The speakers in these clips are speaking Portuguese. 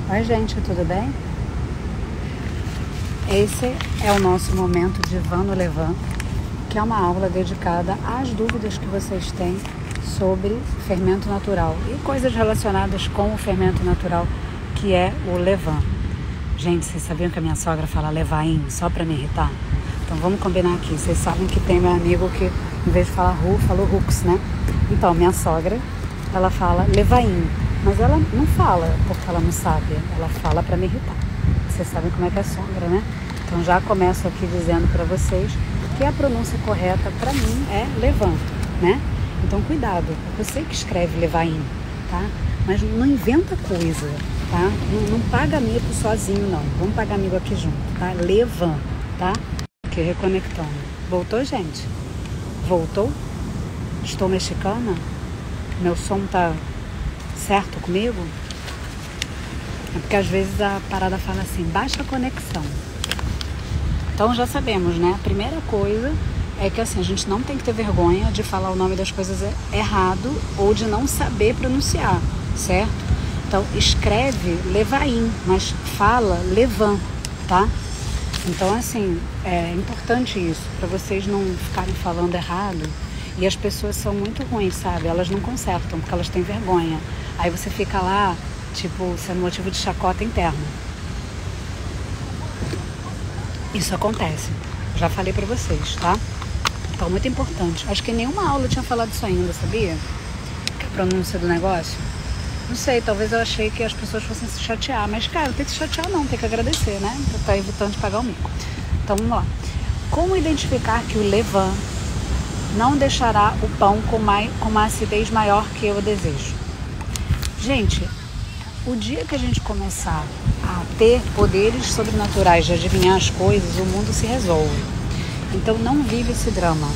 Oi, gente, tudo bem? Esse é o nosso momento de Van no Levan, que é uma aula dedicada às dúvidas que vocês têm sobre fermento natural e coisas relacionadas com o fermento natural, que é o Levan. Gente, vocês sabiam que a minha sogra fala levain só para me irritar? Então vamos combinar aqui. Vocês sabem que tem meu amigo que, em vez de falar ru, falou rux, né? Então, minha sogra, ela fala levain, mas ela não fala porque ela não sabe, ela fala para me irritar. Vocês sabem como é que é sogra, né? Então já começo aqui dizendo para vocês que a pronúncia correta para mim é levan, né? Então cuidado, eu sei que escreve levain, tá? Mas não inventa coisa, tá? Não paga amigo sozinho, não. Vamos pagar amigo aqui junto, tá? Levan, tá? Aqui reconectando. Voltou, gente? Voltou? Estou mexicana? Meu som tá certo comigo? É porque às vezes a parada fala assim, baixa conexão. Então já sabemos, né? A primeira coisa é que assim, a gente não tem que ter vergonha de falar o nome das coisas errado ou de não saber pronunciar, certo? Então escreve levain, mas fala levan, tá? Então assim, é importante isso, para vocês não ficarem falando errado. E as pessoas são muito ruins, sabe? Elas não consertam porque elas têm vergonha. Aí você fica lá, tipo, sendo motivo de chacota interna. Isso acontece. Já falei pra vocês, tá? Então, muito importante. Acho que em nenhuma aula eu tinha falado isso ainda, sabia? Que a pronúncia do negócio. Não sei, talvez eu achei que as pessoas fossem se chatear. Mas, cara, não tem que se chatear não, tem que agradecer, né? Tá evitando de pagar o mico. Então, vamos lá. Como identificar que o levan não deixará o pão com uma acidez maior que eu desejo? Gente, o dia que a gente começar a ter poderes sobrenaturais de adivinhar as coisas, o mundo se resolve. Então não vive esse drama.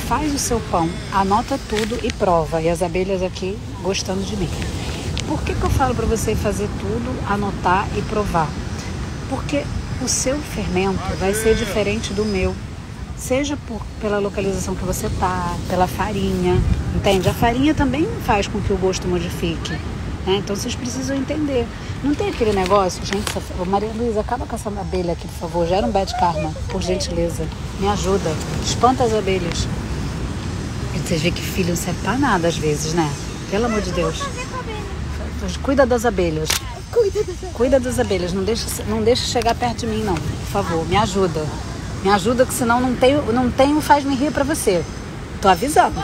Faz o seu pão, anota tudo e prova. E as abelhas aqui gostando de mim. Por que eu falo para você fazer tudo, anotar e provar? Porque o seu fermento vai ser diferente do meu. Seja pela localização que você tá, pela farinha, entende? A farinha também faz com que o gosto modifique, né? Então vocês precisam entender. Não tem aquele negócio, gente, Maria Luísa, acaba com essa abelha aqui, por favor, gera um bad karma, por gentileza, me ajuda, espanta as abelhas. E vocês veem que filho não serve pra nada às vezes, né? Pelo amor de Deus. Cuida das abelhas. Cuida das abelhas, não deixa chegar perto de mim não, por favor, me ajuda. Me ajuda, que senão não tenho faz-me rir pra você. Tô avisando.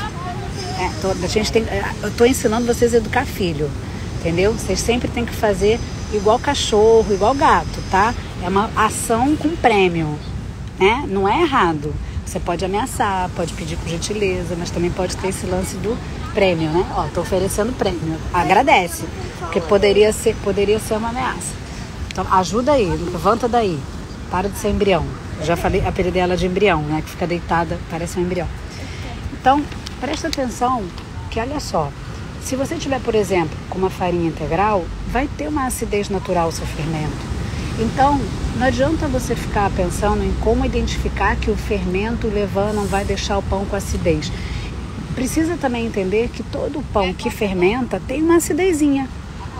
Eu tô ensinando vocês a educar filho. Entendeu? Vocês sempre tem que fazer igual cachorro, igual gato, tá? É uma ação com prêmio, né? Não é errado. Você pode ameaçar, pode pedir por gentileza, mas também pode ter esse lance do prêmio, né? Ó, tô oferecendo prêmio. Agradece, porque poderia ser uma ameaça. Então, ajuda aí, levanta daí. Para de ser embrião. Eu já falei, apelidei ela de embrião, né? Que fica deitada, parece um embrião. Então, presta atenção que, olha só, se você tiver, por exemplo, com uma farinha integral, vai ter uma acidez natural o seu fermento. Então, não adianta você ficar pensando em como identificar que o fermento levan não vai deixar o pão com acidez. Precisa também entender que todo pão que fermenta tem uma acidezinha.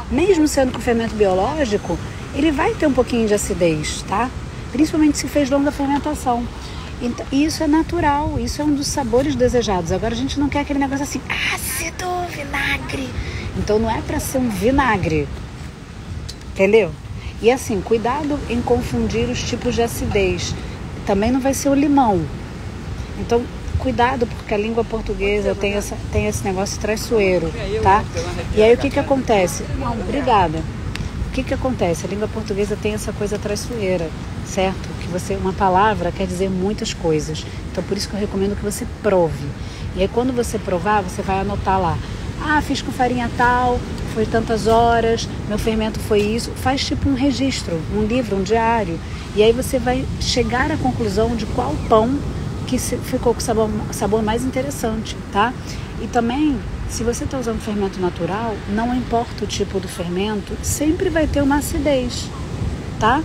Mesmo sendo com fermento biológico, ele vai ter um pouquinho de acidez, tá? Principalmente se fez longa fermentação. Então, isso é natural, isso é um dos sabores desejados. Agora a gente não quer aquele negócio assim, ácido, vinagre. Então não é para ser um vinagre, entendeu? E assim, cuidado em confundir os tipos de acidez. Também não vai ser o limão. Então, cuidado, porque a língua portuguesa tem esse negócio traiçoeiro, tá? E aí o que acontece? Não, obrigada. O que acontece? A língua portuguesa tem essa coisa traiçoeira, certo? Que uma palavra quer dizer muitas coisas. Então, por isso que eu recomendo que você prove. E aí, quando você provar, você vai anotar lá. Fiz com farinha tal, foi tantas horas, meu fermento foi isso. Faz tipo um registro, um livro, um diário. E aí você vai chegar à conclusão de qual pão que ficou com o sabor mais interessante, tá? E também, se você está usando fermento natural, não importa o tipo do fermento, sempre vai ter uma acidez, tá?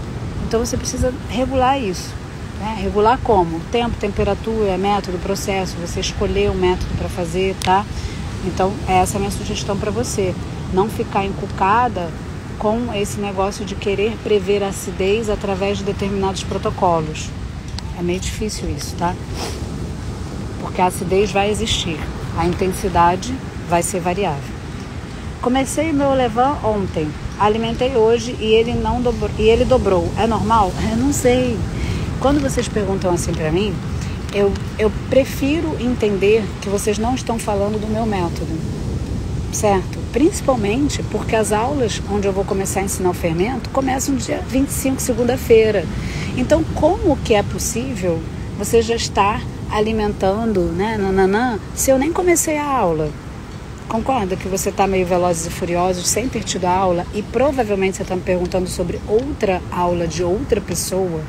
Então você precisa regular isso, né? Regular como? Tempo, temperatura, método, processo, você escolher um método para fazer, tá? Então essa é a minha sugestão para você. Não ficar encucada com esse negócio de querer prever a acidez através de determinados protocolos. É meio difícil isso, tá? Porque a acidez vai existir, a intensidade vai ser variável. Comecei meu Levan ontem, alimentei hoje e ele não dobrou, e ele dobrou. É normal? Eu não sei. Quando vocês perguntam assim pra mim, eu prefiro entender que vocês não estão falando do meu método, certo? Principalmente porque as aulas onde eu vou começar a ensinar o fermento começam no dia 25, segunda-feira. Então, como que é possível você já estar alimentando, né, se eu nem comecei a aula? Concorda que você está meio Velozes e Furiosos sem ter tido a aula e provavelmente você está me perguntando sobre outra aula de outra pessoa?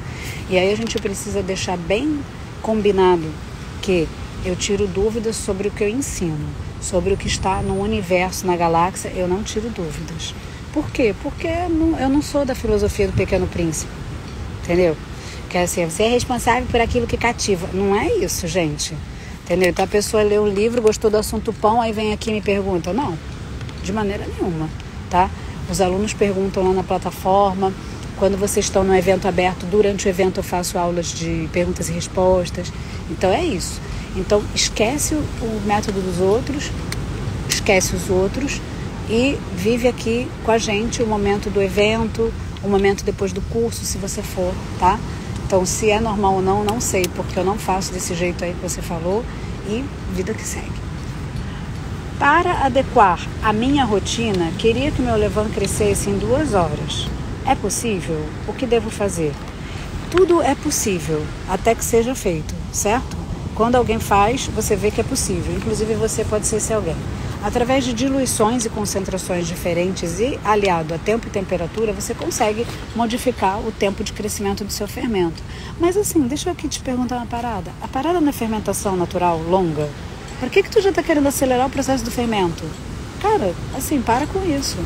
E aí a gente precisa deixar bem combinado que eu tiro dúvidas sobre o que eu ensino, sobre o que está no universo, na galáxia, eu não tiro dúvidas. Por quê? Porque eu não sou da filosofia do Pequeno Príncipe, entendeu? Que é assim, você é responsável por aquilo que cativa. Não é isso, gente. Entendeu? Então a pessoa lê um livro, gostou do assunto pão, aí vem aqui e me pergunta. Não, de maneira nenhuma, tá? Os alunos perguntam lá na plataforma. Quando vocês estão no evento aberto, durante o evento eu faço aulas de perguntas e respostas. Então é isso. Então esquece o método dos outros, esquece os outros e vive aqui com a gente o momento do evento, o momento depois do curso, se você for, tá? Então, se é normal ou não, não sei, porque eu não faço desse jeito aí que você falou e vida que segue. Para adequar a minha rotina, queria que meu Levan crescesse em 2 horas. É possível? O que devo fazer? Tudo é possível, até que seja feito, certo? Quando alguém faz, você vê que é possível. Inclusive, você pode ser esse alguém. Através de diluições e concentrações diferentes e aliado a tempo e temperatura, você consegue modificar o tempo de crescimento do seu fermento. Mas assim, deixa eu aqui te perguntar uma parada. A parada na fermentação natural longa, por que tu já está querendo acelerar o processo do fermento? Cara, assim, para com isso,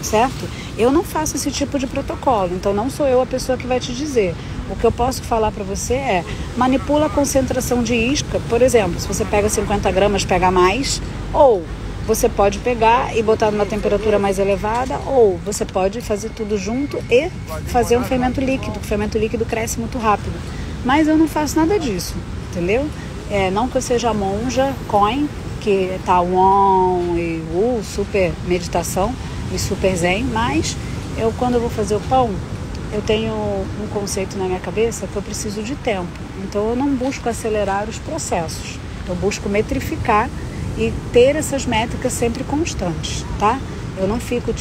certo? Eu não faço esse tipo de protocolo, então não sou eu a pessoa que vai te dizer. O que eu posso falar para você é, manipula a concentração de isca, por exemplo, se você pega 50 gramas, pega mais, ou você pode pegar e botar numa temperatura mais elevada, ou você pode fazer tudo junto e fazer um fermento líquido. O fermento líquido cresce muito rápido. Mas eu não faço nada disso, entendeu? Não que eu seja monja, coin, que tá on e super meditação e super zen, mas quando eu vou fazer o pão, eu tenho um conceito na minha cabeça que eu preciso de tempo. Então eu não busco acelerar os processos, eu busco metrificar e ter essas métricas sempre constantes, tá? Eu não fico,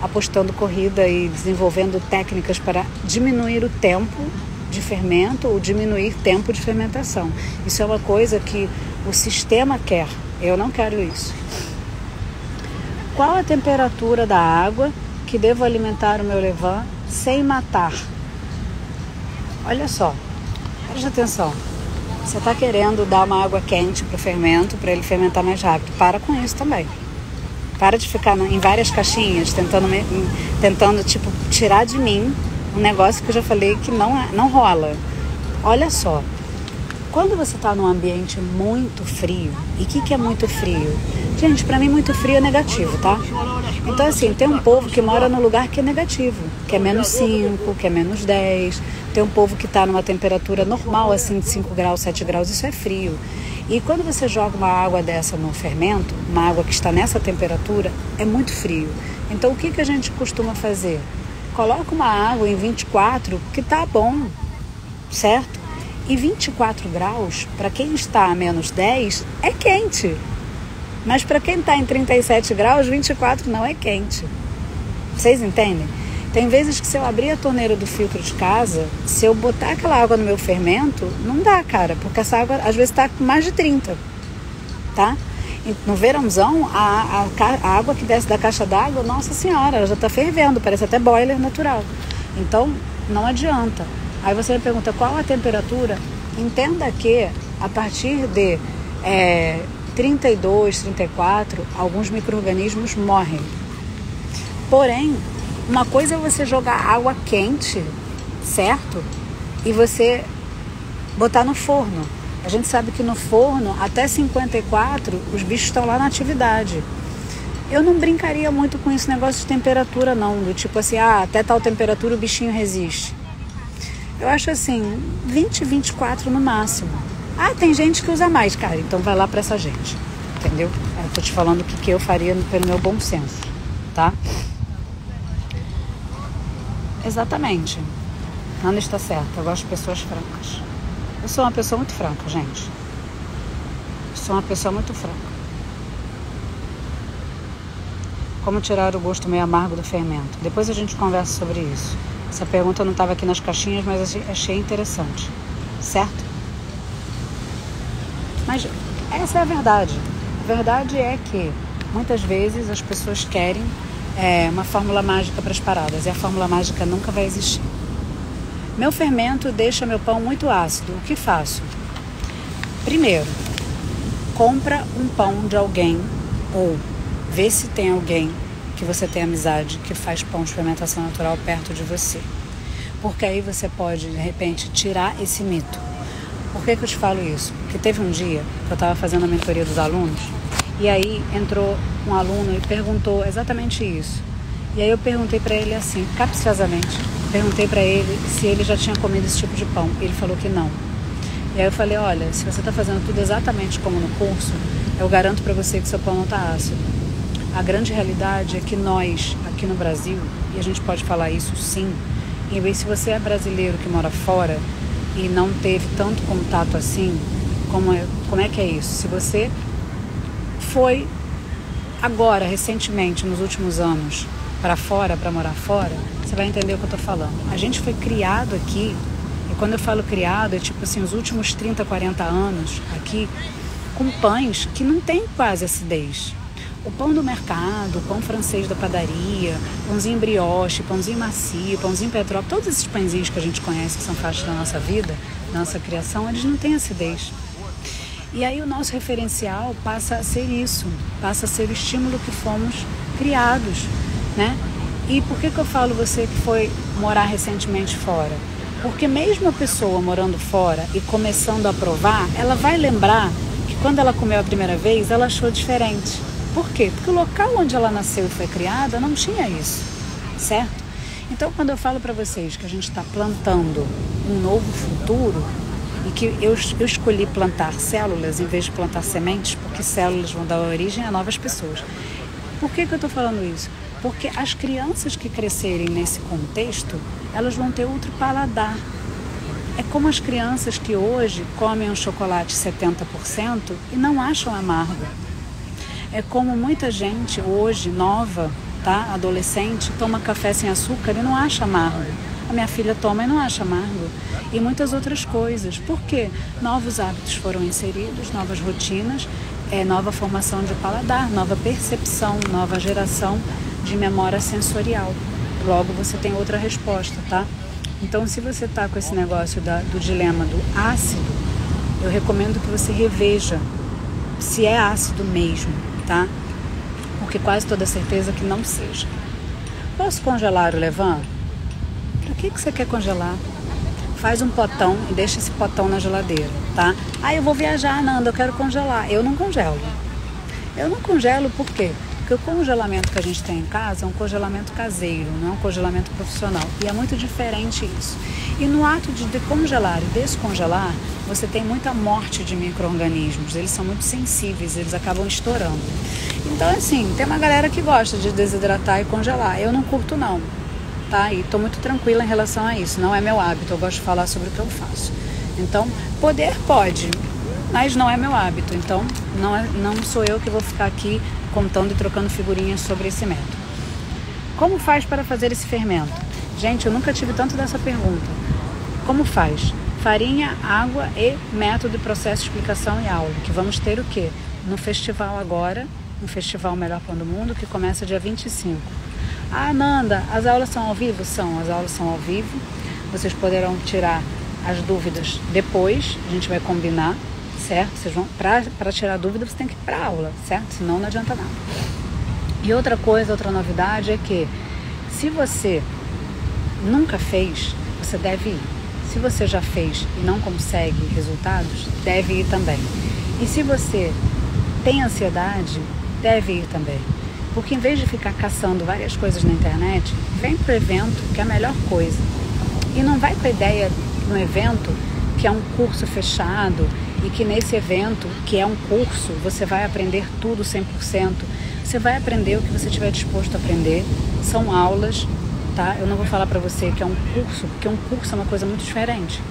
apostando corrida e desenvolvendo técnicas para diminuir o tempo de fermento ou diminuir tempo de fermentação. Isso é uma coisa que o sistema quer, eu não quero isso. Qual a temperatura da água que devo alimentar o meu Levan sem matar? Olha só, preste atenção. Você está querendo dar uma água quente para o fermento, para ele fermentar mais rápido. Para com isso também. Para de ficar em várias caixinhas, tentando tirar de mim um negócio que eu já falei que não rola. Olha só, quando você está num ambiente muito frio, e o que é muito frio? Gente, para mim muito frio é negativo, tá? Então assim, tem um povo que mora num lugar que é negativo, que é -5, que é -10. Tem um povo que está numa temperatura normal, assim, de 5 graus, 7 graus, isso é frio. E quando você joga uma água dessa no fermento, uma água que está nessa temperatura, é muito frio. Então o que a gente costuma fazer? Coloca uma água em 24, que tá bom, certo? E 24 graus, para quem está a -10, é quente. Mas para quem está em 37 graus, 24 não é quente. Vocês entendem? Tem vezes que se eu abrir a torneira do filtro de casa, se eu botar aquela água no meu fermento, não dá, cara, porque essa água às vezes está com mais de 30, tá? E no verãozão, a água que desce da caixa d'água, nossa senhora, ela já está fervendo, parece até boiler natural. Então, não adianta. Aí você me pergunta qual a temperatura? Entenda que a partir de 32, 34, alguns micro-organismos morrem. Porém, uma coisa é você jogar água quente, certo? E você botar no forno. A gente sabe que no forno, até 54, os bichos estão lá na atividade. Eu não brincaria muito com esse negócio de temperatura, não. Do tipo assim, até tal temperatura o bichinho resiste. Eu acho assim, 20, 24 no máximo. Tem gente que usa mais, cara. Então vai lá pra essa gente. Entendeu? Eu tô te falando o que eu faria pelo meu bom senso. Tá? Exatamente. Nanda está certa. Eu gosto de pessoas francas. Eu sou uma pessoa muito franca, gente. Sou uma pessoa muito franca. Como tirar o gosto meio amargo do fermento? Depois a gente conversa sobre isso. Essa pergunta não estava aqui nas caixinhas, mas achei interessante. Certo? Mas essa é a verdade. A verdade é que muitas vezes as pessoas querem uma fórmula mágica para as paradas. E a fórmula mágica nunca vai existir. Meu fermento deixa meu pão muito ácido. O que faço? Primeiro, compra um pão de alguém ou vê se tem alguém que você tem amizade que faz pão de fermentação natural perto de você. Porque aí você pode, de repente, tirar esse mito. Por que eu te falo isso? Porque teve um dia que eu estava fazendo a mentoria dos alunos e aí entrou um aluno e perguntou exatamente isso. E aí eu perguntei para ele assim, capciosamente, perguntei para ele se ele já tinha comido esse tipo de pão. Ele falou que não. E aí eu falei, olha, se você está fazendo tudo exatamente como no curso, eu garanto para você que seu pão não está ácido. A grande realidade é que nós, aqui no Brasil, e a gente pode falar isso sim, e se você é brasileiro que mora fora e não teve tanto contato assim, como é que é isso? Se você foi agora, recentemente, nos últimos anos, para fora, para morar fora, você vai entender o que eu estou falando. A gente foi criado aqui, e quando eu falo criado, é tipo assim, os últimos 30, 40 anos aqui, com pães que não tem quase acidez. O pão do mercado, o pão francês da padaria, pãozinho brioche, pãozinho macio, pãozinho Petrópolis, todos esses pãezinhos que a gente conhece, que são faixas da nossa vida, da nossa criação, eles não têm acidez. E aí o nosso referencial passa a ser isso, passa a ser o estímulo que fomos criados, né? E por que eu falo você que foi morar recentemente fora? Porque mesmo a pessoa morando fora e começando a provar, ela vai lembrar que quando ela comeu a primeira vez, ela achou diferente. Por quê? Porque o local onde ela nasceu e foi criada não tinha isso, certo? Então, quando eu falo para vocês que a gente está plantando um novo futuro e que eu escolhi plantar células em vez de plantar sementes, porque células vão dar origem a novas pessoas. Por que eu estou falando isso? Porque as crianças que crescerem nesse contexto, elas vão ter outro paladar. É como as crianças que hoje comem um chocolate 70% e não acham amargo. É como muita gente hoje, nova, tá? Adolescente, toma café sem açúcar e não acha amargo. A minha filha toma e não acha amargo. E muitas outras coisas. Por quê? Novos hábitos foram inseridos, novas rotinas, nova formação de paladar, nova percepção, nova geração de memória sensorial. Logo você tem outra resposta, tá? Então, se você tá com esse negócio do dilema do ácido, eu recomendo que você reveja se é ácido mesmo, tá? Porque quase toda certeza que não seja. Posso congelar o levain? Para que você quer congelar? Faz um potão e deixa esse potão na geladeira, tá? Eu vou viajar, Nanda, eu quero congelar. Eu não congelo. Eu não congelo por quê? Porque o congelamento que a gente tem em casa é um congelamento caseiro, não é um congelamento profissional. E é muito diferente isso. E no ato de congelar e descongelar, você tem muita morte de micro-organismos. Eles são muito sensíveis, eles acabam estourando. Então, assim, tem uma galera que gosta de desidratar e congelar. Eu não curto, não. Tá? E estou muito tranquila em relação a isso. Não é meu hábito, eu gosto de falar sobre o que eu faço. Então, poder pode, mas não é meu hábito. Então, não sou eu que vou ficar aqui contando e trocando figurinhas sobre esse método. Como faz para fazer esse fermento? Gente, eu nunca tive tanto dessa pergunta. Como faz? Farinha, água e método, processo, explicação e aula. Que vamos ter o quê? No festival agora, no Festival Melhor Pão do Mundo, que começa dia 25. Nanda, as aulas são ao vivo? São, as aulas são ao vivo. Vocês poderão tirar as dúvidas depois, a gente vai combinar, certo? Vocês vão, para tirar dúvida, você tem que ir para a aula, certo? Senão não adianta nada. E outra coisa, outra novidade é que se você nunca fez, você deve ir. Se você já fez e não consegue resultados, deve ir também. E se você tem ansiedade, deve ir também. Porque em vez de ficar caçando várias coisas na internet, vem pro evento, que é a melhor coisa. E não vai com a ideia no evento que é um curso fechado e que nesse evento, que é um curso, você vai aprender tudo 100%. Você vai aprender o que você estiver disposto a aprender. São aulas, tá? Eu não vou falar para você que é um curso, porque um curso é uma coisa muito diferente.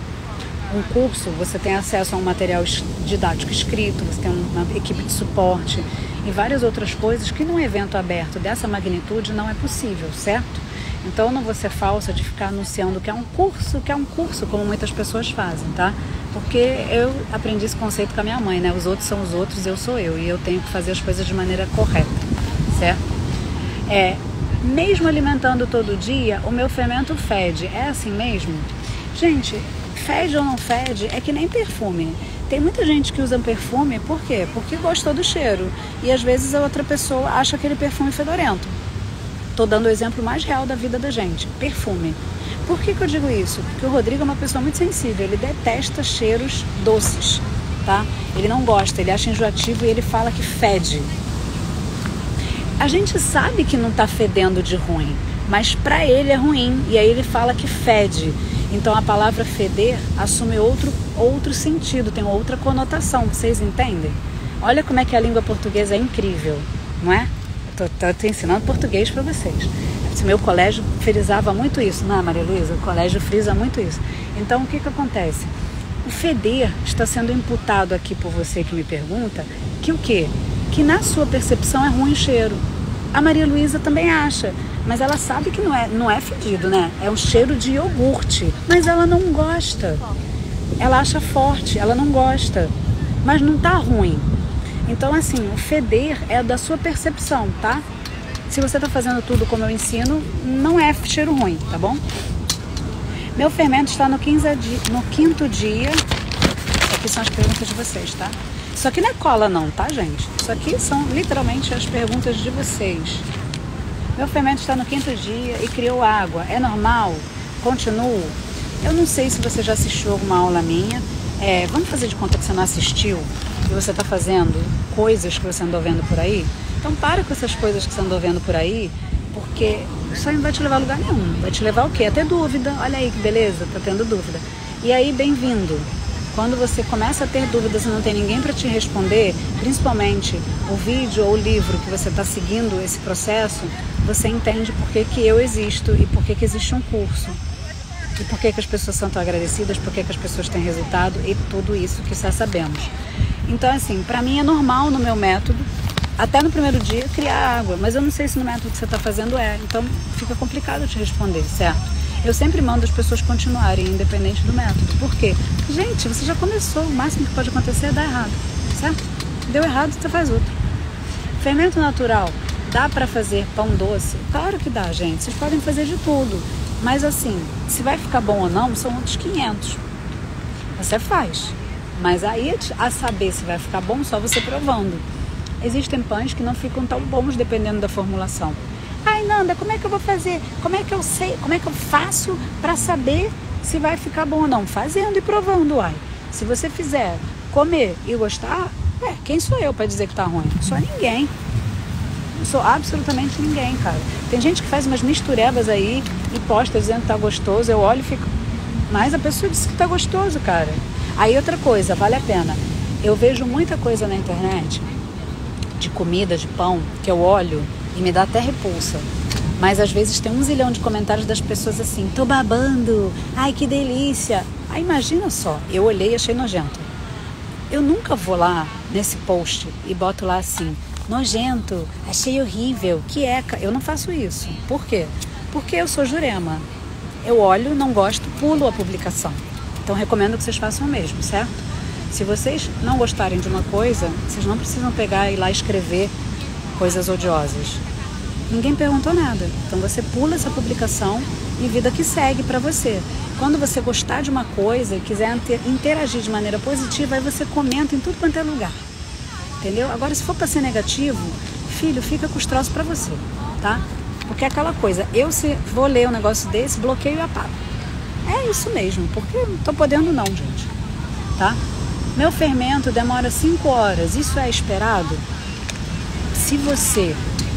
Um curso, você tem acesso a um material didático escrito, você tem uma equipe de suporte e várias outras coisas que num evento aberto dessa magnitude não é possível, certo? Então eu não vou ser falsa de ficar anunciando que é um curso, como muitas pessoas fazem, tá? Porque eu aprendi esse conceito com a minha mãe, né? Os outros são os outros, eu sou eu, e eu tenho que fazer as coisas de maneira correta, certo? Mesmo alimentando todo dia, o meu fermento fede. É assim mesmo? Gente, fede ou não fede é que nem perfume. Tem muita gente que usa perfume, por quê? Porque gostou do cheiro. E às vezes a outra pessoa acha aquele perfume fedorento. Estou dando o exemplo mais real da vida da gente. Perfume. Por que eu digo isso? Porque o Rodrigo é uma pessoa muito sensível. Ele detesta cheiros doces, tá? Ele não gosta, ele acha enjoativo e ele fala que fede. A gente sabe que não está fedendo de ruim, mas para ele é ruim. E aí ele fala que fede. Então a palavra feder assume outro sentido, tem outra conotação. Vocês entendem? Olha como é que a língua portuguesa é incrível, não é? Estou ensinando português para vocês. Esse meu colégio frisava muito isso, não é, Maria Luísa? O colégio frisa muito isso. Então, o que acontece? O feder está sendo imputado aqui por você que me pergunta que o quê? Que na sua percepção é ruim o cheiro. A Maria Luísa também acha, mas ela sabe que não é fedido, né? É um cheiro de iogurte, mas ela não gosta. Ela acha forte, ela não gosta, mas não tá ruim. Então, assim, o feder é da sua percepção, tá? Se você tá fazendo tudo como eu ensino, não é cheiro ruim, tá bom? Meu fermento está no 5º dia. Aqui são as perguntas de vocês, tá? Isso aqui não é cola não, tá, gente? Isso aqui são literalmente as perguntas de vocês. Meu fermento está no 5º dia e criou água. É normal? Continuo? Eu não sei se você já assistiu alguma aula minha. Vamos fazer de conta que você não assistiu e você está fazendo coisas que você andou vendo por aí. Então para com essas coisas que você andou vendo por aí, porque isso aí não vai te levar a lugar nenhum. Vai te levar o quê? A ter dúvida. Olha aí que beleza, tá tendo dúvida. E aí, bem-vindo. Quando você começa a ter dúvidas e não tem ninguém para te responder, principalmente o vídeo ou o livro que você está seguindo esse processo, você entende por que eu existo e por que existe um curso. E por que as pessoas são tão agradecidas, por que as pessoas têm resultado e tudo isso que já sabemos. Então, assim, para mim é normal no meu método, até no primeiro dia, criar água. Mas eu não sei se no método que você está fazendo então fica complicado te responder, certo? Eu sempre mando as pessoas continuarem, independente do método. Por quê? Gente, você já começou, o máximo que pode acontecer é dar errado, certo? Deu errado, você faz outro. Fermento natural, dá para fazer pão doce? Claro que dá, gente. Vocês podem fazer de tudo. Mas assim, se vai ficar bom ou não, são outros 500. Você faz. Mas aí, a saber se vai ficar bom, só você provando. Existem pães que não ficam tão bons dependendo da formulação. Ai, Nanda, como é que eu vou fazer? Como é que eu sei? Como é que eu faço para saber se vai ficar bom ou não? Fazendo e provando, uai. Se você fizer, comer e gostar, quem sou eu para dizer que tá ruim? Não sou ninguém. Não sou absolutamente ninguém, cara. Tem gente que faz umas misturebas aí e posta dizendo que tá gostoso. Eu olho e fico... Mas a pessoa disse que tá gostoso, cara. Aí outra coisa, vale a pena. Eu vejo muita coisa na internet de comida, de pão, que eu olho e me dá até repulsa. Mas às vezes tem 1 zilhão de comentários das pessoas assim: tô babando, ai que delícia. Aí imagina só, eu olhei e achei nojento. Eu nunca vou lá nesse post e boto lá assim: nojento, achei horrível, que eca. Eu não faço isso. Por quê? Porque eu sou Jurema. Eu olho, não gosto, pulo a publicação. Então recomendo que vocês façam o mesmo, certo? Se vocês não gostarem de uma coisa, vocês não precisam pegar e ir lá escrever coisas odiosas. Ninguém perguntou nada. Então você pula essa publicação e vida que segue para você. Quando você gostar de uma coisa e quiser interagir de maneira positiva, aí você comenta em tudo quanto é lugar. Entendeu? Agora, se for para ser negativo, filho, fica com os troços para você, tá? Porque é aquela coisa, se vou ler um negócio desse, bloqueio e apago. É isso mesmo, porque não tô podendo não, gente, tá? Meu fermento demora 5 horas, isso é esperado? Se você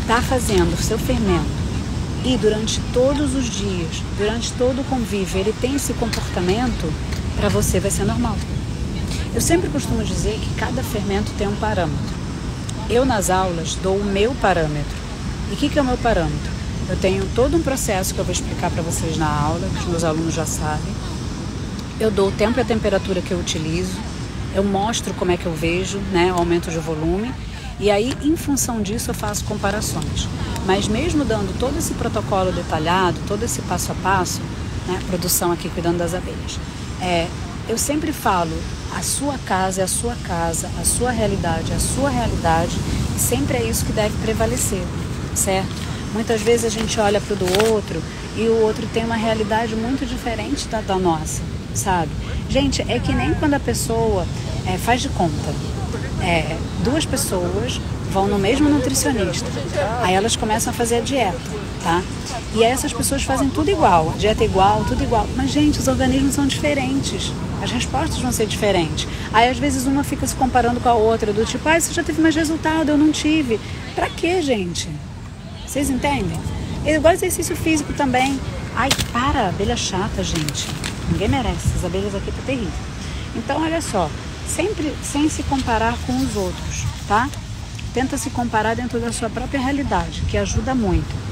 está fazendo o seu fermento e durante todos os dias, durante todo o convívio, ele tem esse comportamento, para você vai ser normal. Eu sempre costumo dizer que cada fermento tem um parâmetro. Eu nas aulas dou o meu parâmetro. E o que é o meu parâmetro? Eu tenho todo um processo que eu vou explicar para vocês na aula, que os meus alunos já sabem. Eu dou o tempo e a temperatura que eu utilizo, eu mostro como é que eu vejo, né, o aumento de volume, e aí, em função disso, eu faço comparações. Mas mesmo dando todo esse protocolo detalhado, todo esse passo a passo, né, produção aqui cuidando das abelhas, eu sempre falo, a sua casa é a sua casa, a sua realidade é a sua realidade, e sempre é isso que deve prevalecer, certo? Muitas vezes a gente olha para o do outro e o outro tem uma realidade muito diferente da nossa, sabe? Gente, é que nem quando a pessoa faz de conta. Duas pessoas vão no mesmo nutricionista, aí elas começam a fazer a dieta, tá? E aí essas pessoas fazem tudo igual, a dieta é igual, tudo igual. Mas, gente, os organismos são diferentes, as respostas vão ser diferentes. Aí, às vezes, uma fica se comparando com a outra, do tipo, você já teve mais resultado, eu não tive. Pra quê, gente? Vocês entendem? É igual exercício físico também. Ai, para, abelha chata, gente. Ninguém merece, as abelhas aqui tá terrível. Então, olha só, sempre sem se comparar com os outros, tá? Tenta se comparar dentro da sua própria realidade, que ajuda muito.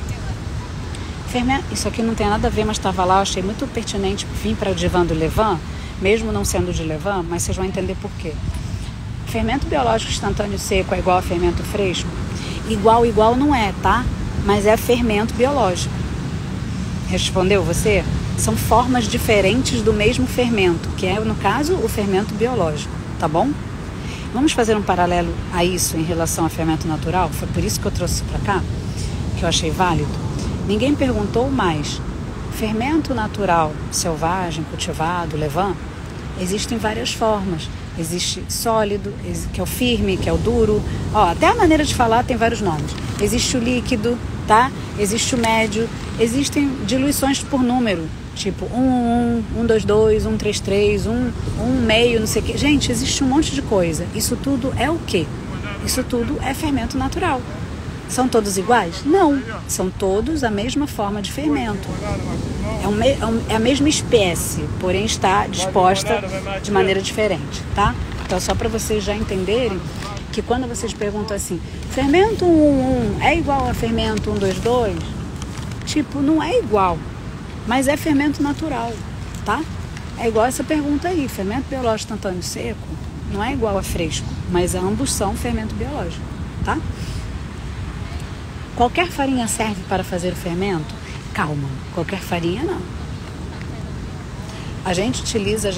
Isso aqui não tem nada a ver, mas estava lá, eu achei muito pertinente vir para o divã do Levan, mesmo não sendo de Levan, mas vocês vão entender por quê. Fermento biológico instantâneo seco é igual a fermento fresco? Igual não é, tá? Mas é fermento biológico. Respondeu você? São formas diferentes do mesmo fermento, que é, no caso, o fermento biológico, tá bom? Vamos fazer um paralelo a isso em relação ao fermento natural? Foi por isso que eu trouxe para cá, que eu achei válido. Ninguém perguntou mais. Fermento natural, selvagem, cultivado, Levan, existem várias formas. Existe sólido, que é o firme, que é o duro. Até a maneira de falar tem vários nomes. Existe o líquido, tá? Existe o médio. Existem diluições por número, tipo 1,2,2, 1,3,3, 1,5, não sei o quê. Gente, existe um monte de coisa. Isso tudo é o quê? Isso tudo é fermento natural. São todos iguais? Não, são todos a mesma forma de fermento. É a mesma espécie, porém está disposta de maneira diferente, tá? Então, só para vocês já entenderem que quando vocês perguntam assim, fermento 1,1 é igual a fermento 1,2,2? Tipo, não é igual, mas é fermento natural, tá? É igual essa pergunta aí, fermento biológico instantâneo seco não é igual a fresco, mas ambos são fermento biológico, tá? Qualquer farinha serve para fazer o fermento? Calma, qualquer farinha não. A gente utiliza,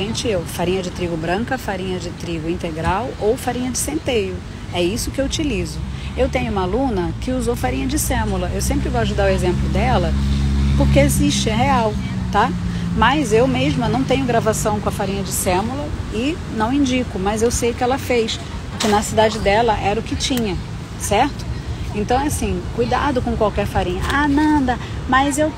farinha de trigo branca, farinha de trigo integral ou farinha de centeio. É isso que eu utilizo. Eu tenho uma aluna que usou farinha de sêmola. Eu sempre gosto de dar o exemplo dela, porque existe, é real, tá? Mas eu mesma não tenho gravação com a farinha de sêmola e não indico, mas eu sei que ela fez, porque na cidade dela era o que tinha, certo? Então, assim, cuidado com qualquer farinha. Nanda, mas eu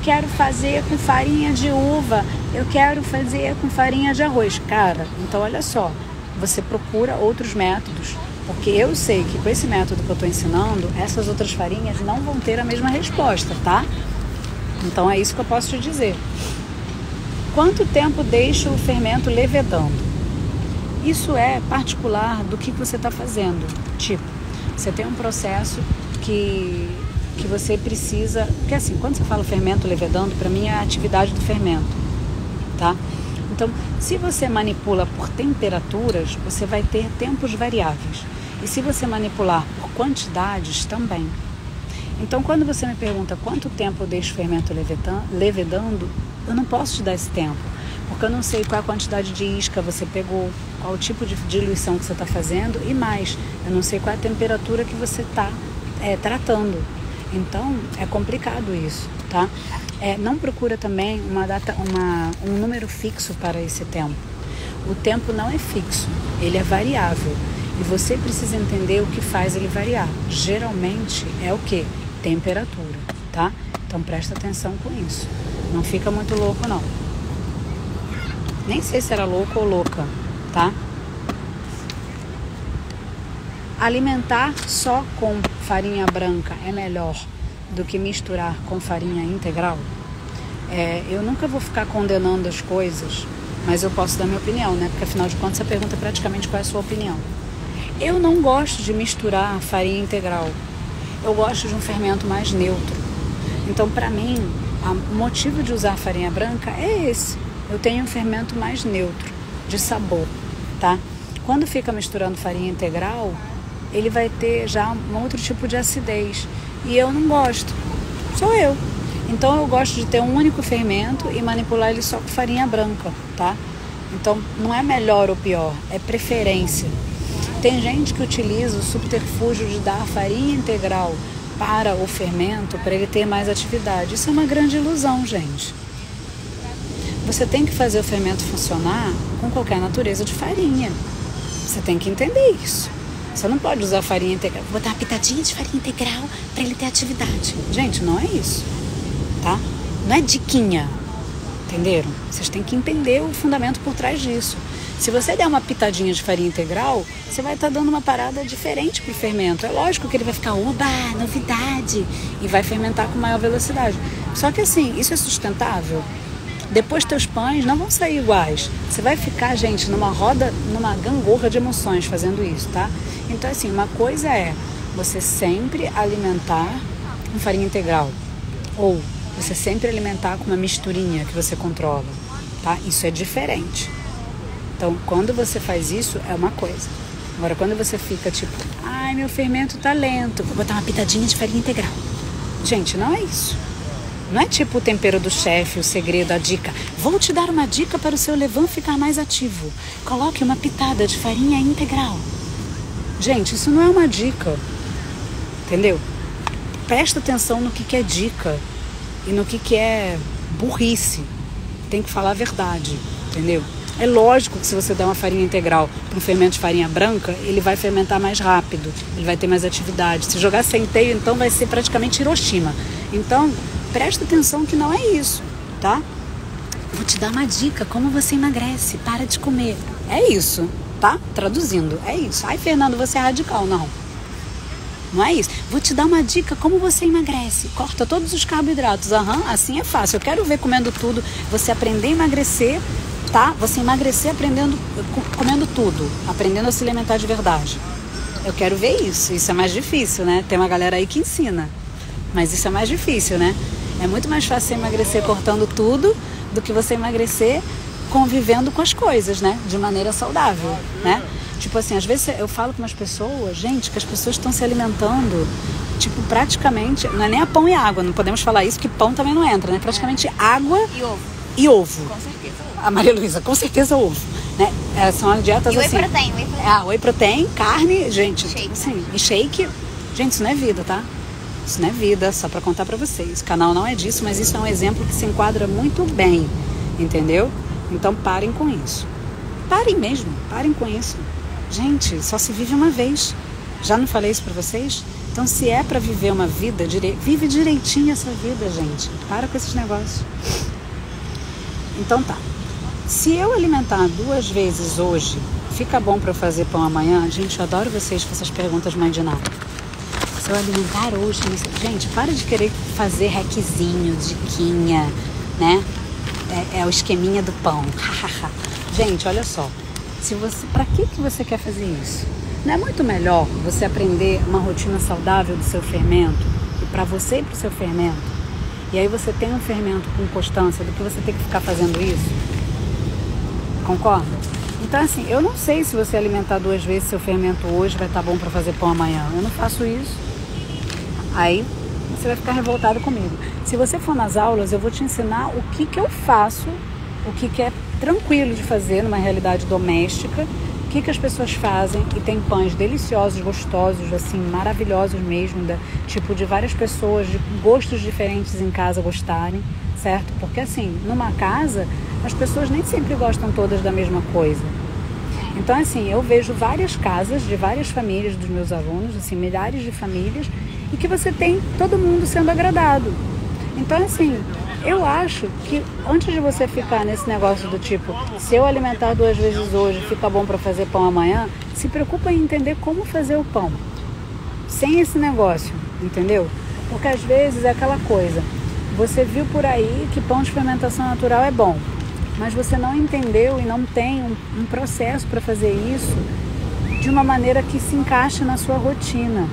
quero fazer com farinha de uva, eu quero fazer com farinha de arroz. Cara, então olha só, você procura outros métodos, porque eu sei que com esse método que eu estou ensinando, essas outras farinhas não vão ter a mesma resposta, tá? Então é isso que eu posso te dizer. Quanto tempo deixa o fermento levedando? Isso é particular do que você está fazendo. Tipo, você tem um processo que você precisa... Porque assim, quando você fala fermento levedando, para mim é a atividade do fermento, tá? Então, se você manipula por temperaturas, você vai ter tempos variáveis. E se você manipular por quantidades, também. Então, quando você me pergunta quanto tempo eu deixo o fermento levedando, eu não posso te dar esse tempo, porque eu não sei qual a quantidade de isca você pegou, qual o tipo de diluição que você está fazendo e mais, eu não sei qual a temperatura que você está tratando. Então, é complicado isso, tá? Não procura também um número fixo para esse tempo. O tempo não é fixo, ele é variável. E você precisa entender o que faz ele variar. Geralmente é o quê? Temperatura, tá? Então presta atenção com isso. Não fica muito louco, não. Nem sei se era louco ou louca, tá? alimentar só com farinha branca é melhor do que misturar com farinha integral? Eu nunca vou ficar condenando as coisas, mas eu posso dar minha opinião, né? Porque afinal de contas a pergunta é praticamente qual é a sua opinião. Eu não gosto de misturar farinha integral. Eu gosto de um fermento mais neutro. Então, para mim, o motivo de usar farinha branca é esse. Eu tenho um fermento mais neutro, de sabor, tá? Quando fica misturando farinha integral, ele vai ter já um outro tipo de acidez. E eu não gosto. Sou eu. Então, eu gosto de ter um único fermento e manipular ele só com farinha branca, tá? Então, não é melhor ou pior, é preferência. Tem gente que utiliza o subterfúgio de dar farinha integral para o fermento, para ele ter mais atividade. Isso é uma grande ilusão, gente. Você tem que fazer o fermento funcionar com qualquer natureza de farinha. Você tem que entender isso. Você não pode usar farinha integral, botar uma pitadinha de farinha integral para ele ter atividade. Gente, não é isso, tá? Não é diquinha, entenderam? Vocês têm que entender o fundamento por trás disso. Se você der uma pitadinha de farinha integral, você vai estar dando uma parada diferente pro fermento. É lógico que ele vai ficar, oba, novidade, e vai fermentar com maior velocidade. Só que assim, isso é sustentável? Depois teus pães não vão sair iguais. Você vai ficar, gente, numa roda, numa gangorra de emoções fazendo isso, tá? Então assim, uma coisa é você sempre alimentar com farinha integral. Ou você sempre alimentar com uma misturinha que você controla, tá? Isso é diferente. Então, quando você faz isso, é uma coisa. Agora, quando você fica tipo, ai, meu fermento tá lento, vou botar uma pitadinha de farinha integral. Gente, não é isso. Não é tipo o tempero do chefe, o segredo, a dica. Vou te dar uma dica para o seu levain ficar mais ativo. Coloque uma pitada de farinha integral. Gente, isso não é uma dica. Entendeu? Presta atenção no que é dica e no que é burrice. Tem que falar a verdade, entendeu? É lógico que se você der uma farinha integral para um fermento de farinha branca, ele vai fermentar mais rápido, ele vai ter mais atividade. Se jogar centeio, então vai ser praticamente Hiroshima. Então, presta atenção que não é isso, tá? Vou te dar uma dica, como você emagrece, para de comer. É isso, tá? Traduzindo, é isso. Ai, Fernando, você é radical. Não. Não é isso. Vou te dar uma dica, como você emagrece. Corta todos os carboidratos. Assim é fácil. Eu quero ver comendo tudo. Você aprender a emagrecer, tá? Você emagrecer comendo tudo. Aprendendo a se alimentar de verdade. Eu quero ver isso. Isso é mais difícil, né? Tem uma galera aí que ensina. Mas isso é mais difícil, né? É muito mais fácil você emagrecer cortando tudo do que você emagrecer convivendo com as coisas, né? De maneira saudável, né? Tipo assim, às vezes eu falo com umas pessoas, gente, que as pessoas estão se alimentando, tipo, praticamente, não é nem a pão e água, não podemos falar isso, que pão também não entra, né? Praticamente água e ovo. Com certeza. A Maria Luísa, com certeza ovo, né? São dietas assim. Whey protein. Whey protein, carne, gente, Shake. assim, e shake, gente, isso não é vida, tá? Isso não é vida, só pra contar pra vocês. O canal não é disso, mas isso é um exemplo que se enquadra muito bem, entendeu? Então parem com isso. Parem mesmo, parem com isso. Gente, só se vive uma vez. Já não falei isso pra vocês? Então, se é pra viver uma vida, vive direitinho essa vida, gente. Para com esses negócios. Então tá. Se eu alimentar 2 vezes hoje, fica bom pra eu fazer pão amanhã? Gente, eu adoro vocês com essas perguntas mãe de nada. Se eu alimentar hoje... Gente, para de querer fazer hackzinho, diquinha, né? É o esqueminha do pão. Gente, olha só. Para que você quer fazer isso? Não é muito melhor você aprender uma rotina saudável do seu fermento e para você e para o seu fermento? E aí você tem um fermento com constância do que você tem que ficar fazendo isso? Concorda? Então assim, eu não sei se você alimentar 2 vezes seu fermento hoje vai estar bom para fazer pão amanhã. Eu não faço isso. Aí você vai ficar revoltado comigo. Se você for nas aulas, eu vou te ensinar o que eu faço, o que é tranquilo de fazer numa realidade doméstica, o que as pessoas fazem, e tem pães deliciosos, gostosos, assim, maravilhosos mesmo, tipo de várias pessoas de gostos diferentes em casa gostarem, certo? Porque assim, numa casa, as pessoas nem sempre gostam todas da mesma coisa. Então assim, eu vejo várias casas de várias famílias dos meus alunos, assim, milhares de famílias, e que você tem todo mundo sendo agradado. Então assim, Eu acho que antes de você ficar nesse negócio do tipo, se eu alimentar 2 vezes hoje, fica bom para fazer pão amanhã, se preocupa em entender como fazer o pão. Sem esse negócio, entendeu? Porque às vezes é aquela coisa, você viu por aí que pão de fermentação natural é bom, mas você não entendeu e não tem um processo para fazer isso de uma maneira que se encaixe na sua rotina.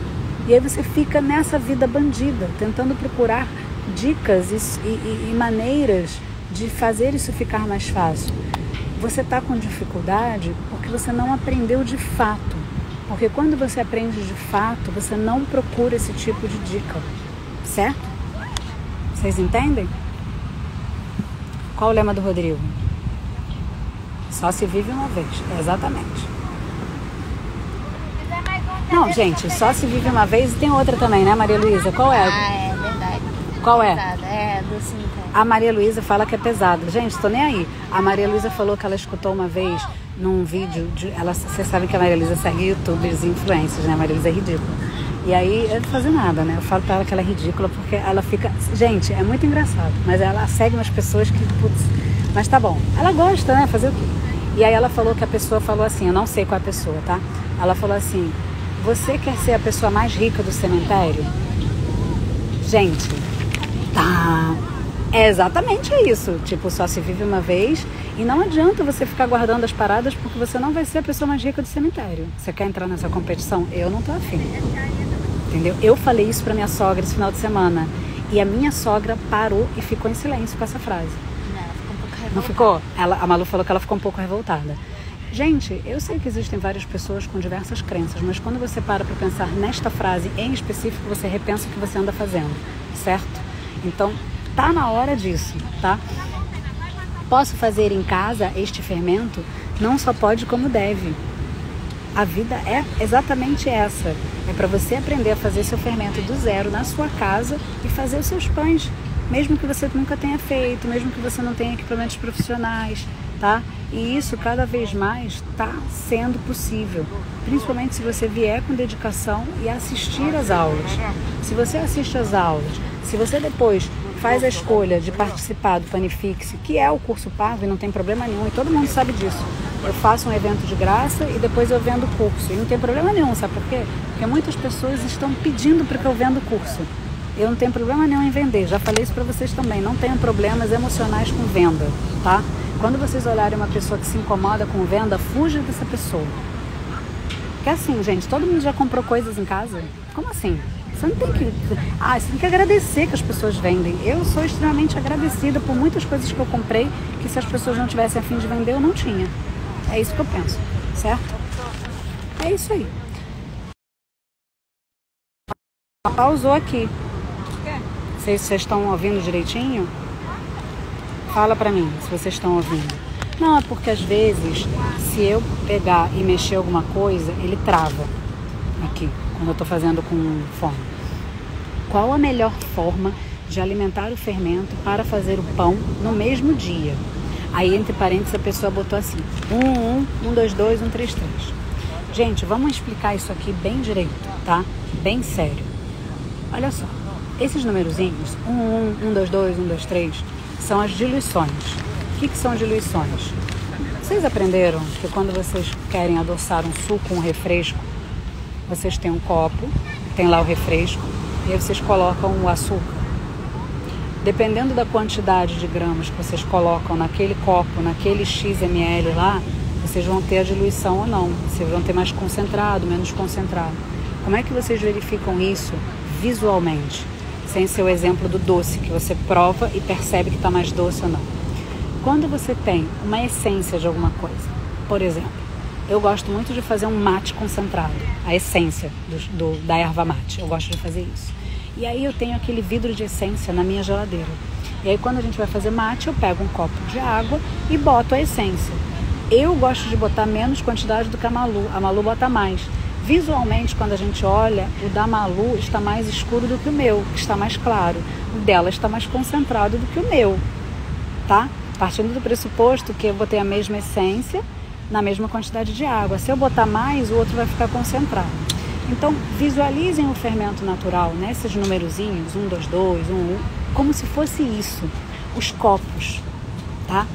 E aí você fica nessa vida bandida, tentando procurar dicas e maneiras de fazer isso ficar mais fácil. Você está com dificuldade porque você não aprendeu de fato. Porque quando você aprende de fato, você não procura esse tipo de dica. Certo? Vocês entendem? Qual o lema do Rodrigo? Só se vive uma vez. Exatamente. Não, gente, só se vive uma vez e tem outra também, né, Maria Luísa? Qual é? Ah, é verdade. Qual é? É, docinho. A Maria Luísa fala que é pesado. Gente, tô nem aí. A Maria Luísa falou que ela escutou uma vez num vídeo vocês sabem que a Maria Luísa segue youtubers e influencers, né? A Maria Luísa é ridícula. E aí, eu não fazer nada, né? Eu falo pra ela que ela é ridícula porque ela fica... Gente, é muito engraçado. Mas ela segue umas pessoas que... Putz, mas tá bom. Ela gosta, né? Fazer o quê? E aí ela falou que a pessoa falou assim, eu não sei qual é a pessoa, tá? Ela falou assim, você quer ser a pessoa mais rica do cemitério? Gente, tá... É exatamente isso. Tipo, só se vive uma vez e não adianta você ficar guardando as paradas porque você não vai ser a pessoa mais rica do cemitério. Você quer entrar nessa competição? Eu não tô afim. Entendeu? Eu falei isso pra minha sogra esse final de semana e a minha sogra parou e ficou em silêncio com essa frase. Não, ela ficou um pouco revoltada. Não ficou? A Malu falou que ela ficou um pouco revoltada. Gente, eu sei que existem várias pessoas com diversas crenças, mas quando você para pra pensar nesta frase em específico, você repensa o que você anda fazendo, certo? Então, tá na hora disso, tá? Posso fazer em casa este fermento? Não só pode como deve. A vida é exatamente essa. É para você aprender a fazer seu fermento do zero na sua casa e fazer os seus pães. Mesmo que você nunca tenha feito, mesmo que você não tenha equipamentos profissionais, tá? E isso cada vez mais está sendo possível. Principalmente se você vier com dedicação e assistir às aulas. Se você assiste às aulas, se você depois faz a escolha de participar do Panifixe, que é o curso pago e não tem problema nenhum, e todo mundo sabe disso. Eu faço um evento de graça e depois eu vendo o curso. E não tem problema nenhum, sabe por quê? Porque muitas pessoas estão pedindo para que eu venda o curso. Eu não tenho problema nenhum em vender, já falei isso para vocês também. Não tenho problemas emocionais com venda, tá? Quando vocês olharem uma pessoa que se incomoda com venda, fuja dessa pessoa. Porque assim, gente, todo mundo já comprou coisas em casa? Como assim? Você não tem que... você tem que agradecer que as pessoas vendem. Eu sou extremamente agradecida por muitas coisas que eu comprei, que se as pessoas não tivessem a fim de vender, eu não tinha. É isso que eu penso, certo? É isso aí. Pausou aqui. Vocês estão ouvindo direitinho? Fala pra mim se vocês estão ouvindo. Não, é porque às vezes, se eu pegar e mexer alguma coisa, ele trava aqui, quando eu tô fazendo com fome. Qual a melhor forma de alimentar o fermento para fazer o pão no mesmo dia? Aí, entre parênteses, a pessoa botou assim, 1, 2, 2, 1, 3, 3. Gente, vamos explicar isso aqui bem direito, tá? Bem sério. Olha só, esses numerozinhos, 1, 2, 2, 1, 2, 3, são as diluições. O que são diluições? Vocês aprenderam que quando vocês querem adoçar um suco, um refresco, vocês têm um copo, tem lá o refresco, e aí vocês colocam o açúcar. Dependendo da quantidade de gramas que vocês colocam naquele copo, naquele XML lá, vocês vão ter a diluição ou não. Vocês vão ter mais concentrado, menos concentrado. Como é que vocês verificam isso visualmente? Sem ser o exemplo do doce, que você prova e percebe que está mais doce ou não. Quando você tem uma essência de alguma coisa, por exemplo, eu gosto muito de fazer um mate concentrado, a essência da erva mate, eu gosto de fazer isso. E aí eu tenho aquele vidro de essência na minha geladeira. E aí quando a gente vai fazer mate, eu pego um copo de água e boto a essência. Eu gosto de botar menos quantidade do que a Malu bota mais. Visualmente, quando a gente olha, o da Malu está mais escuro do que o meu, que está mais claro. O dela está mais concentrado do que o meu, tá? Partindo do pressuposto que eu botei a mesma essência na mesma quantidade de água. Se eu botar mais, o outro vai ficar concentrado. Então, visualizem o fermento natural, né? Esses numerozinhos, 1, 2, 2, 1, 1, como se fosse isso. os copos, tá?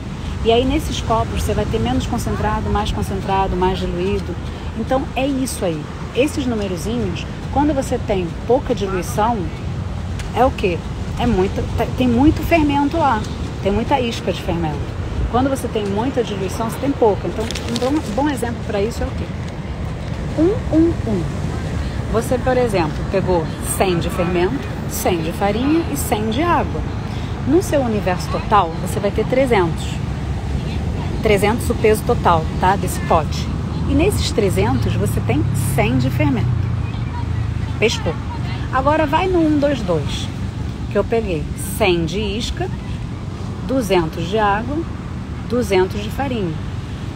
E aí nesses copos você vai ter menos concentrado, mais diluído. Então é isso aí. Esses numerozinhos, quando você tem pouca diluição, é o quê? Tem muito fermento lá, tem muita isca de fermento. Quando você tem muita diluição, você tem pouca. Então um bom exemplo para isso é o quê? 1. Você, por exemplo, pegou 100 de fermento, 100 de farinha e 100 de água. No seu universo total, você vai ter 300. 300 o peso total, tá? Desse pote. E nesses 300 você tem 100 de fermento. Pescou. Agora vai no 122, que eu peguei 100 de isca, 200 de água, 200 de farinha.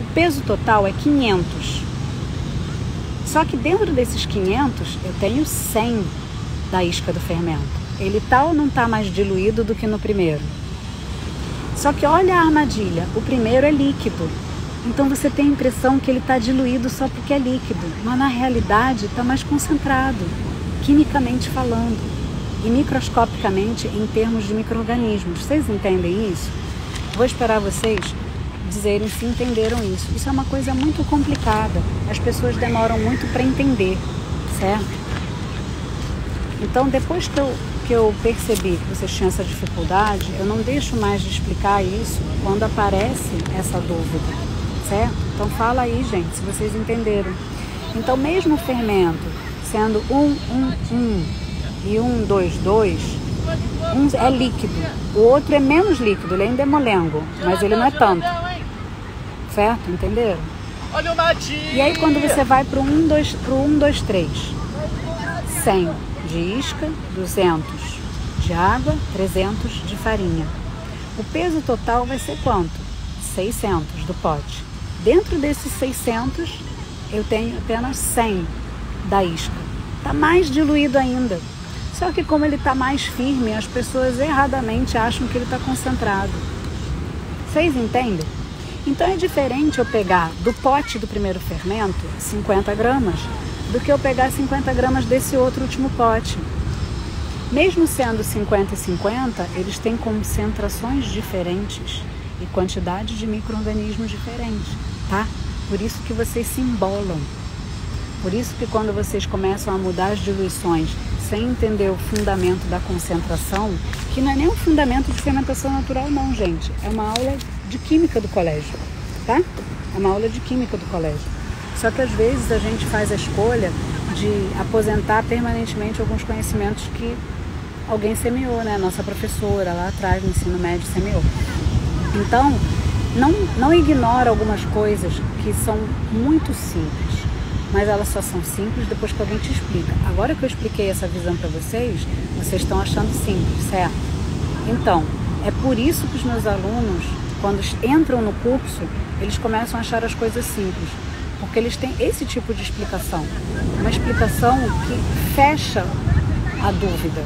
O peso total é 500. Só que dentro desses 500 eu tenho 100 da isca do fermento. Ele tá ou não tá mais diluído do que no primeiro? Só que olha a armadilha, o primeiro é líquido. Então você tem a impressão que ele está diluído só porque é líquido, mas na realidade está mais concentrado, quimicamente falando, e microscopicamente em termos de micro-organismos. Vocês entendem isso? Vou esperar vocês dizerem se entenderam isso. Isso é uma coisa muito complicada, as pessoas demoram muito para entender, certo? Então depois que eu percebi que vocês tinham essa dificuldade, eu não deixo mais de explicar isso quando aparece essa dúvida, certo? Então fala aí, gente, se vocês entenderam. Então mesmo o fermento sendo 1 e 122, um é líquido, o outro é menos líquido, ele ainda é molengo, mas ele não é tanto, certo? Entenderam? E aí quando você vai para o 123, 100 de isca, 200 de água, 300 de farinha. O peso total vai ser quanto? 600 do pote. Dentro desses 600, eu tenho apenas 100 da isca. Está mais diluído ainda. Só que como ele está mais firme, as pessoas erradamente acham que ele está concentrado. Vocês entendem? Então é diferente eu pegar do pote do primeiro fermento 50 gramas do que eu pegar 50 gramas desse outro último pote. Mesmo sendo 50 e 50, eles têm concentrações diferentes e quantidades de micro-organismos diferentes, tá? Por isso que vocês se embolam. Por isso que quando vocês começam a mudar as diluições sem entender o fundamento da concentração, que não é nem um fundamento de fermentação natural não, gente. É uma aula de química do colégio, tá? É uma aula de química do colégio. Só que às vezes a gente faz a escolha de aposentar permanentemente alguns conhecimentos que alguém semeou, né? Nossa professora lá atrás no ensino médio semeou. Então, não ignora algumas coisas que são muito simples, mas elas só são simples depois que alguém te explica. Agora que eu expliquei essa visão para vocês, vocês estão achando simples, certo? Então, é por isso que os meus alunos, quando entram no curso, eles começam a achar as coisas simples. Porque eles têm esse tipo de explicação. Uma explicação que fecha a dúvida.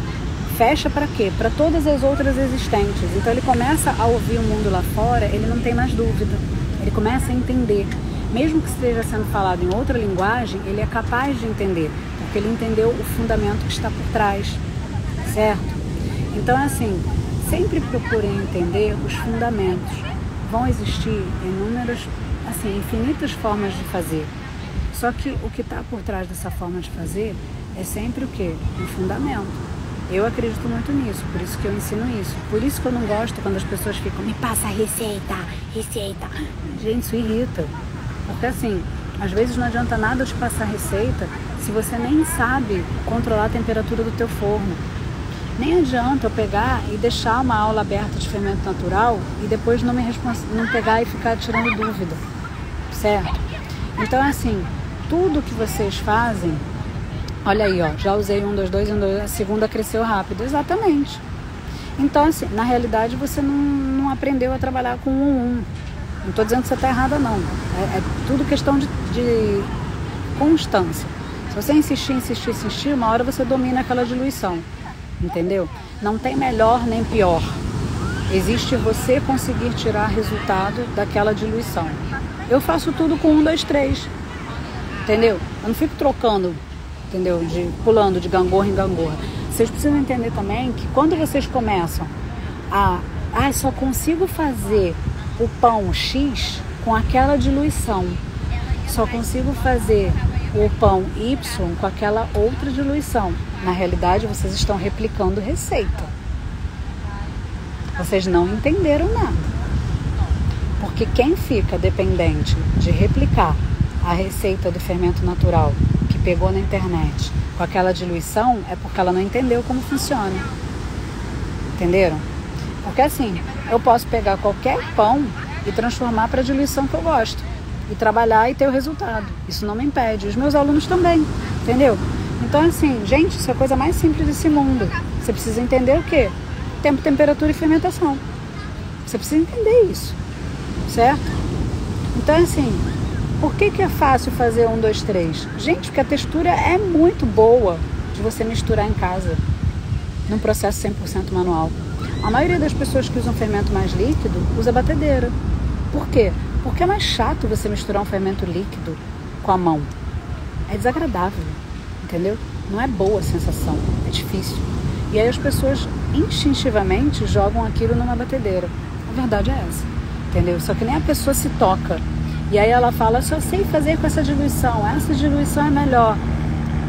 Fecha para quê? Para todas as outras existentes. Então ele começa a ouvir o mundo lá fora, ele não tem mais dúvida. Ele começa a entender. Mesmo que esteja sendo falado em outra linguagem, ele é capaz de entender. Porque ele entendeu o fundamento que está por trás. Certo? Então assim, sempre procurem entender os fundamentos. Vão existir infinitas formas de fazer. Só que o que está por trás dessa forma de fazer é sempre o quê? Um fundamento. Eu acredito muito nisso, por isso que eu ensino isso. Por isso que eu não gosto quando as pessoas ficam, me passa a receita. Gente, isso irrita. Porque assim, às vezes não adianta nada eu te passar receita se você nem sabe controlar a temperatura do teu forno. Nem adianta eu pegar e deixar uma aula aberta de fermento natural e depois não pegar e ficar tirando dúvida, certo? Então assim, tudo que vocês fazem, olha aí, ó, já usei 1, 2, 2, 1, 2, a segunda cresceu rápido, exatamente. Então assim, na realidade você não aprendeu a trabalhar com 1. Não estou dizendo que você está errada não, é tudo questão de constância. Se você insistir, uma hora você domina aquela diluição. Entendeu? Não tem melhor nem pior. Existe você conseguir tirar resultado daquela diluição. Eu faço tudo com 1, 2, 3. Entendeu? Eu não fico trocando, entendeu? Pulando de gangorra em gangorra. Vocês precisam entender também que quando vocês começam a só consigo fazer o pão X com aquela diluição. Só consigo fazer o pão Y com aquela outra diluição. Na realidade, vocês estão replicando receita. Vocês não entenderam nada. Porque quem fica dependente de replicar a receita do fermento natural que pegou na internet com aquela diluição é porque ela não entendeu como funciona. Entenderam? Porque assim, eu posso pegar qualquer pão e transformar para a diluição que eu gosto. E trabalhar e ter o resultado. Isso não me impede. Os meus alunos também. Entendeu? Então assim, gente, isso é a coisa mais simples desse mundo. Você precisa entender o quê? Tempo, temperatura e fermentação. Você precisa entender isso. Certo? Então assim, por que é fácil fazer 1, 2, 3? Gente, porque a textura é muito boa de você misturar em casa. Num processo 100% manual. A maioria das pessoas que usam fermento mais líquido usa batedeira. Por quê? Porque é mais chato você misturar um fermento líquido com a mão. É desagradável, entendeu? Não é boa a sensação, é difícil. E aí as pessoas instintivamente jogam aquilo numa batedeira. A verdade é essa, entendeu? Só que nem a pessoa se toca. E aí ela fala, só sei fazer com essa diluição é melhor.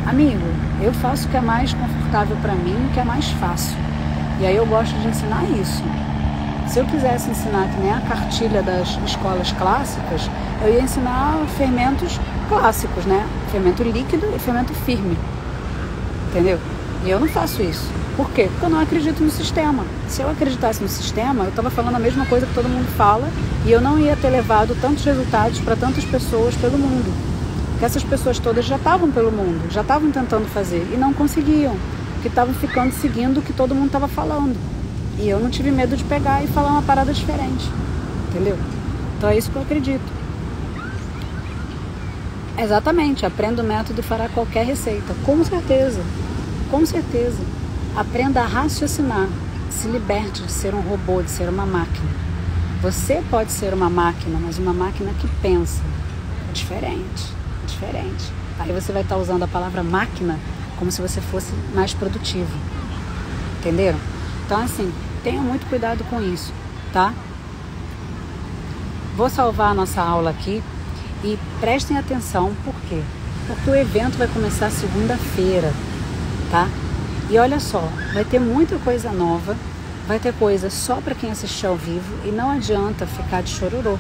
Amigo, eu faço o que é mais confortável para mim, o que é mais fácil. E aí eu gosto de ensinar isso. Se eu quisesse ensinar que nem a cartilha das escolas clássicas, eu ia ensinar fermentos clássicos, né? Fermento líquido e fermento firme. Entendeu? E eu não faço isso. Por quê? Porque eu não acredito no sistema. Se eu acreditasse no sistema, eu estava falando a mesma coisa que todo mundo fala e eu não ia ter levado tantos resultados para tantas pessoas pelo mundo. Porque essas pessoas todas já estavam pelo mundo, já estavam tentando fazer e não conseguiam. Porque estavam ficando seguindo o que todo mundo estava falando. E eu não tive medo de pegar e falar uma parada diferente. Entendeu? Então é isso que eu acredito. Exatamente, aprenda o método e fará qualquer receita. Com certeza. Com certeza. Aprenda a raciocinar. Se liberte de ser um robô, de ser uma máquina. Você pode ser uma máquina, mas uma máquina que pensa. É diferente. É diferente. Aí você vai estar usando a palavra máquina como se você fosse mais produtivo. Entenderam? Então assim, tenham muito cuidado com isso, tá? Vou salvar a nossa aula aqui e prestem atenção, por quê? Porque o evento vai começar segunda-feira, tá? E olha só, vai ter muita coisa nova, vai ter coisa só para quem assistir ao vivo e não adianta ficar de chororô.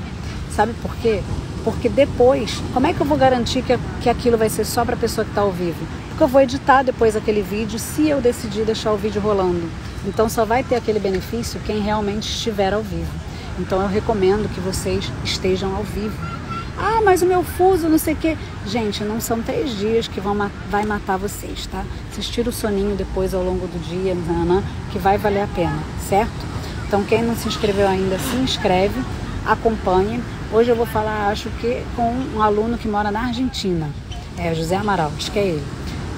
Sabe por quê? Porque depois, como é que eu vou garantir que aquilo vai ser só para a pessoa que está ao vivo? Porque eu vou editar depois aquele vídeo se eu decidir deixar o vídeo rolando. Então só vai ter aquele benefício quem realmente estiver ao vivo. Então eu recomendo que vocês estejam ao vivo. Ah, mas o meu fuso, não sei o quê. Gente, não são 3 dias que vai matar vocês, tá? Vocês tiram o soninho depois ao longo do dia, que vai valer a pena, certo? Então quem não se inscreveu ainda, se inscreve, acompanhe. Hoje eu vou falar, acho que com um aluno que mora na Argentina. É José Amaral, acho que é ele.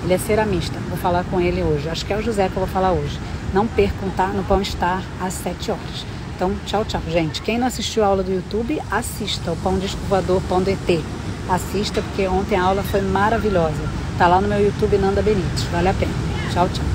Ele é ceramista, vou falar com ele hoje. Acho que é o José que eu vou falar hoje. Não percam, tá? No Pão Estar às 7 horas. Então, tchau, tchau, gente. Quem não assistiu a aula do YouTube, assista o Pão Disco Voador, Pão do ET. Assista, porque ontem a aula foi maravilhosa. Tá lá no meu YouTube, Nanda Benites. Vale a pena. Tchau, tchau.